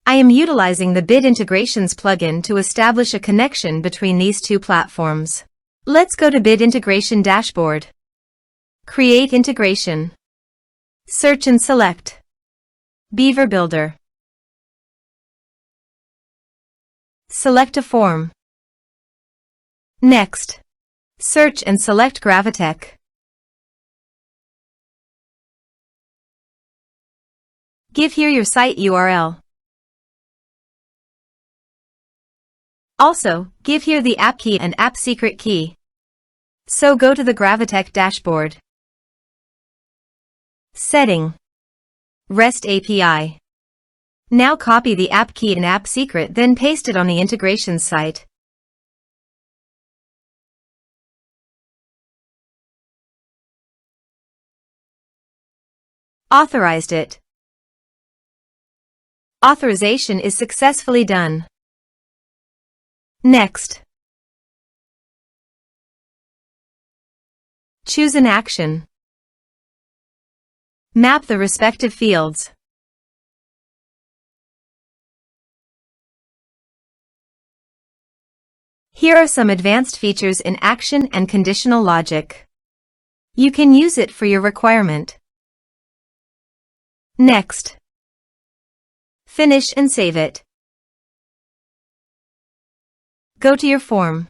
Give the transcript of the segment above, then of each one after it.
I am utilizing the Bid Integrations plugin to establish a connection between these two platforms. Let's go to Bid Integration Dashboard. Create Integration. Search and select Beaver Builder. Select a form. Next, search and select Gravitec. Give here your site URL. Also, give here the app key and app secret key. So go to the Gravitec dashboard. Setting. REST API. Now copy the app key and app secret, then paste it on the integrations site. Authorized it. Authorization is successfully done. Next, choose an action. Map the respective fields. Here are some advanced features in action and conditional logic. You can use it for your requirement. Next, finish and save it. Go to your form.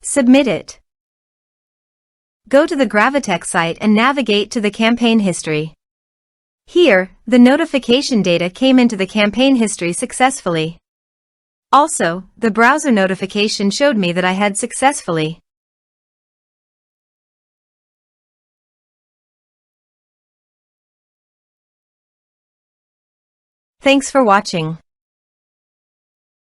Submit it. Go to the Gravitec site and navigate to the campaign history. Here, the notification data came into the campaign history successfully. Also, the browser notification showed me that I had successfully. Thanks for watching.